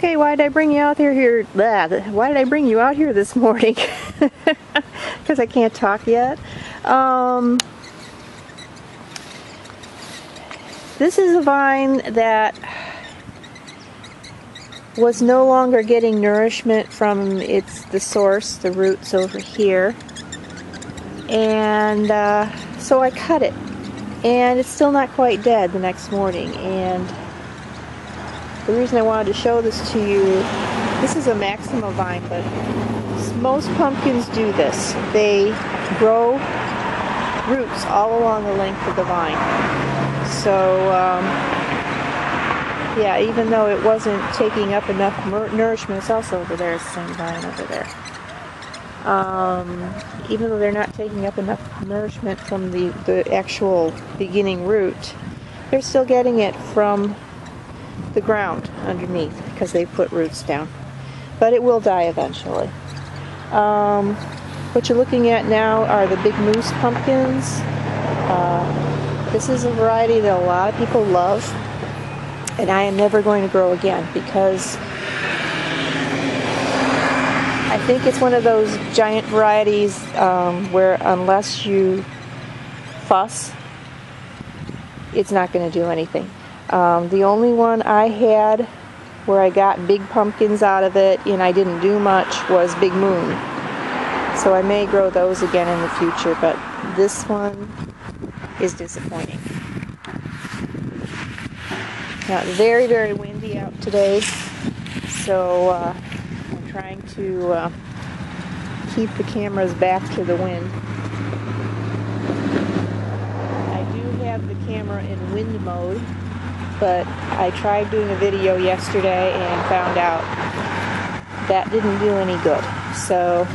Okay, why did I bring you out here? Why did I bring you out here this morning? Because I can't talk yet. This is a vine that was no longer getting nourishment from the source, the roots over here. And so I cut it. And it's still not quite dead the next morning. And the reason I wanted to show this to you, this is a Maxima vine, but most pumpkins do this. They grow roots all along the length of the vine. So, yeah, even though it wasn't taking up enough nourishment, it's also over there, it's the same vine over there. Even though they're not taking up enough nourishment from the actual beginning root, they're still getting it from the ground underneath because they put roots down. But it will die eventually. What you're looking at now are the Big Moose pumpkins. This is a variety that a lot of people love, and I am never going to grow again because I think it's one of those giant varieties where unless you fuss, it's not going to do anything. The only one I had where I got big pumpkins out of it and I didn't do much was Big Moon. So I may grow those again in the future, but this one is disappointing. Now, it's very, very windy out today, so I'm trying to keep the cameras back to the wind. I do have the camera in wind mode, but I tried doing a video yesterday and found out that didn't do any good. So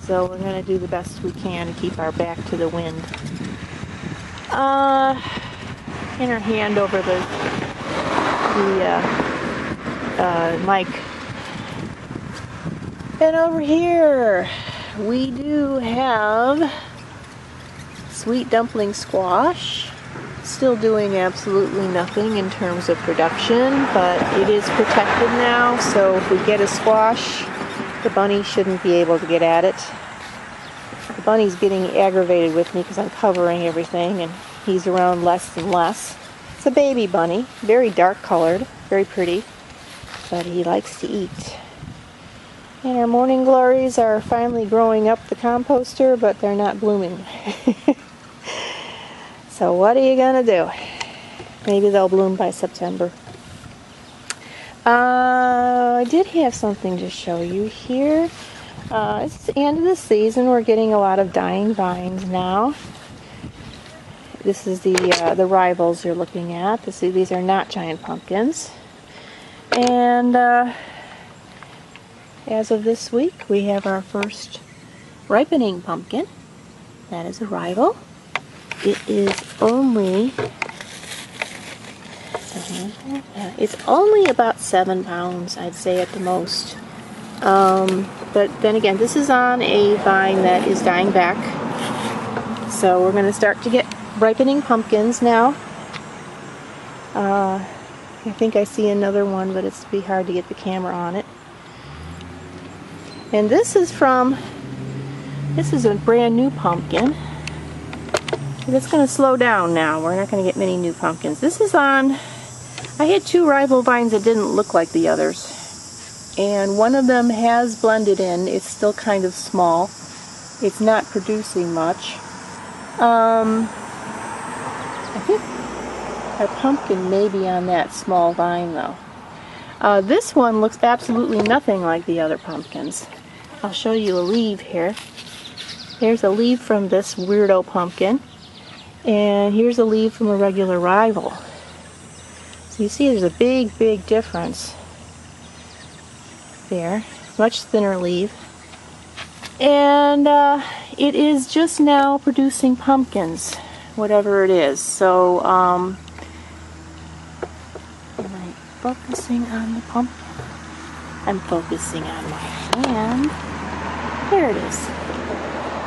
we're going to do the best we can to keep our back to the wind. And our hand over the mic. And over here we do have sweet dumpling squash. Still doing absolutely nothing in terms of production, but it is protected now, so if we get a squash, the bunny shouldn't be able to get at it. The bunny's getting aggravated with me because I'm covering everything and he's around less and less. It's a baby bunny, very dark colored, very pretty, but he likes to eat. And our morning glories are finally growing up the composter, but they're not blooming. So what are you gonna do? Maybe they'll bloom by September. I did have something to show you here. It's the end of the season. We're getting a lot of dying vines now. This is the rivals you're looking at. These are not giant pumpkins. And as of this week, we have our first ripening pumpkin. That is a rival. It is only, it's only about 7 pounds, I'd say at the most. But then again, this is on a vine that is dying back. So we're going to start to get ripening pumpkins now. I think I see another one, but it's be hard to get the camera on it. And this is a brand new pumpkin. It's going to slow down now. We're not going to get many new pumpkins. This is on, I had 2 rival vines that didn't look like the others. And one of them has blended in. It's still kind of small. It's not producing much. I think our pumpkin may be on that small vine though. This one looks absolutely nothing like the other pumpkins. I'll show you a leaf here. There's a leaf from this weirdo pumpkin. And here's a leaf from a regular rival. So you see there's a big, big difference there. Much thinner leaf. And it is just now producing pumpkins, whatever it is. So, am I focusing on the pumpkin? I'm focusing on my hand. There it is.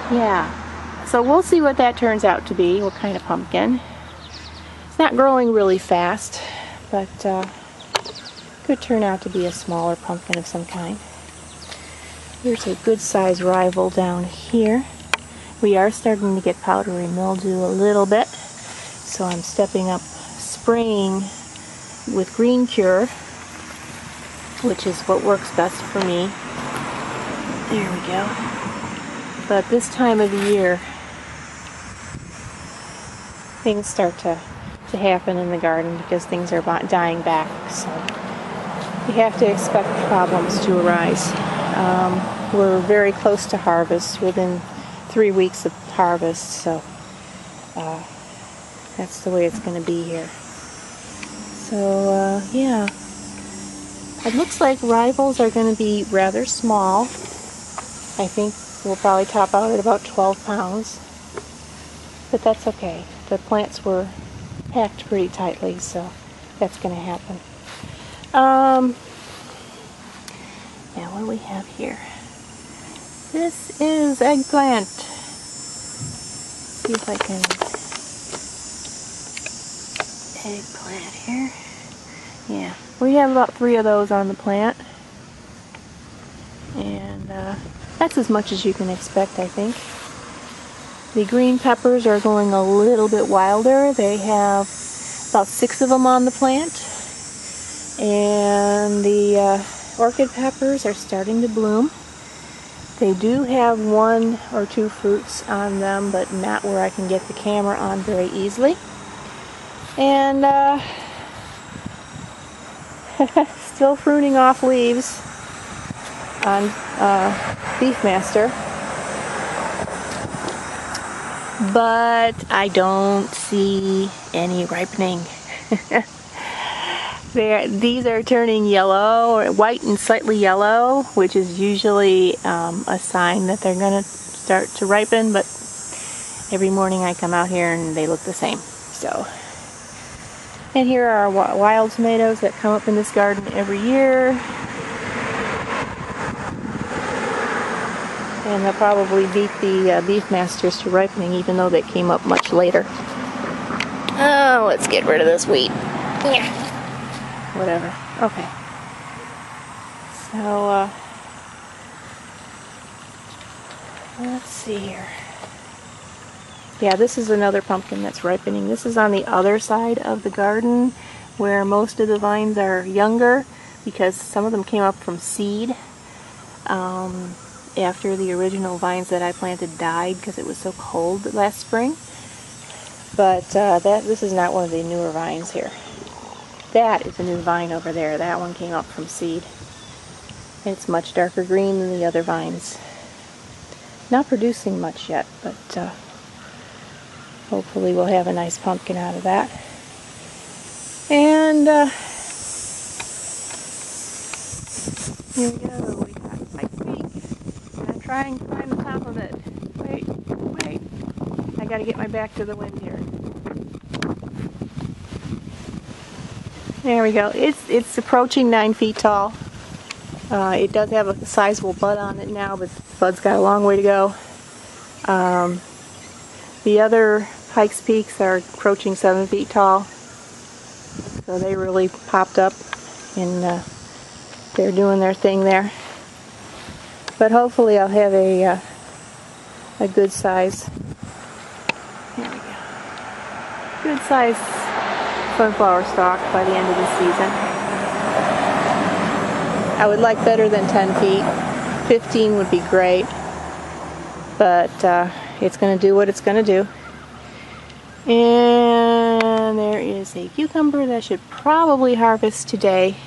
Yeah. So we'll see what that turns out to be, what kind of pumpkin. It's not growing really fast, but Could turn out to be a smaller pumpkin of some kind. Here's a good sized rival down here. We are starting to get powdery mildew a little bit, so I'm stepping up spraying with Green Cure, which is what works best for me. There we go. But this time of the year, things start to happen in the garden because things are dying back, so you have to expect problems to arise. We're very close to harvest, within 3 weeks of harvest, so that's the way it's going to be here. So yeah, it looks like rivals are going to be rather small. I think we'll probably top out at about 12 pounds, but that's okay. The plants were packed pretty tightly, so that's going to happen. Now what do we have here? This is eggplant. See if I can eggplant here. Yeah, we have about 3 of those on the plant, and that's as much as you can expect, I think. The green peppers are going a little bit wilder. They have about 6 of them on the plant, and the orchid peppers are starting to bloom. They do have 1 or 2 fruits on them, but not where I can get the camera on very easily. And still pruning off leaves on Beefmaster, but I don't see any ripening. These are turning yellow, or white and slightly yellow, which is usually a sign that they're going to start to ripen, but every morning I come out here and they look the same. So, and here are wild tomatoes that come up in this garden every year, and they'll probably beat the Beefmasters to ripening, even though they came up much later. Oh, let's get rid of this wheat. Yeah. Whatever. Okay. So, let's see here. Yeah, this is another pumpkin that's ripening. This is on the other side of the garden, where most of the vines are younger, because some of them came up from seed after the original vines that I planted died because it was so cold last spring. But this is not one of the newer vines here. That is a new vine over there. That one came up from seed. It's much darker green than the other vines. Not producing much yet, but hopefully we'll have a nice pumpkin out of that. And here we go. We got Pikes Peak. I'm going to try and climb the top of it. Wait. I got to get my back to the wind here. There we go. It's approaching 9 feet tall. It does have a sizable bud on it now, but the bud's got a long way to go. The other Pikes Peaks are approaching 7 feet tall, so they really popped up, and they're doing their thing there. But hopefully I'll have a good size. There we go. Good size sunflower stalk by the end of the season. I would like better than 10 feet. 15 would be great, but it's going to do what it's going to do. And there is a cucumber that should probably harvest today.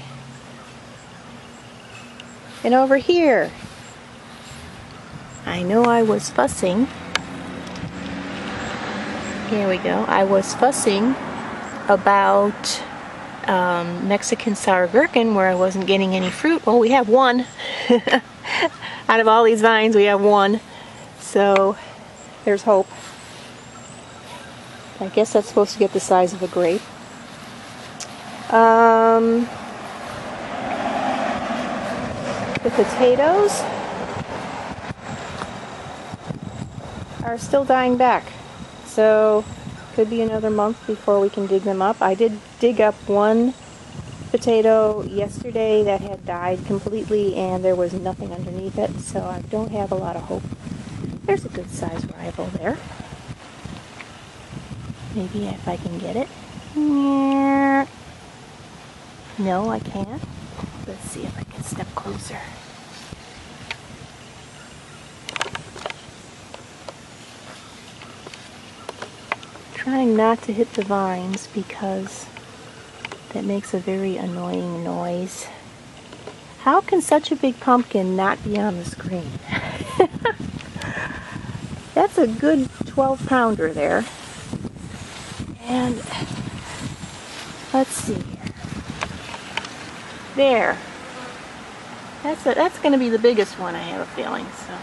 And over here, I know I was fussing. Here we go. I was fussing about Mexican sour gherkin, where I wasn't getting any fruit. Well, we have one. Out of all these vines, we have one. So there's hope. I guess that's supposed to get the size of a grape. The potatoes are still dying back. So could be another month before we can dig them up. I did dig up one potato yesterday that had died completely and there was nothing underneath it, so I don't have a lot of hope. There's a good sized rival there. Maybe if I can get it. Yeah. No, I can't. Let's see if I can step closer. Trying not to hit the vines because that makes a very annoying noise. How can such a big pumpkin not be on the screen? That's a good 12-pounder there. And let's see here. There. That's going to be the biggest one, I have a feeling. So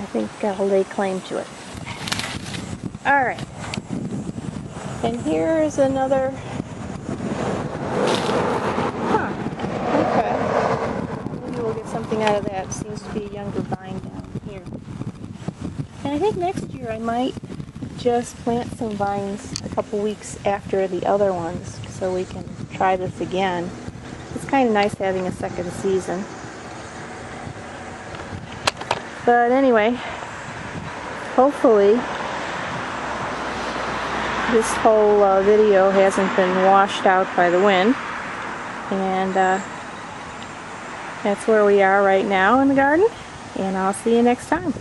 I think I'll lay claim to it. All right. And here's another. Huh. Okay. Maybe we'll get something out of that. Seems to be a younger vine down here. And I think next year I might just plant some vines a couple weeks after the other ones so we can try this again. It's kind of nice having a second season. But anyway, hopefully this whole video hasn't been washed out by the wind. And that's where we are right now in the garden. And I'll see you next time.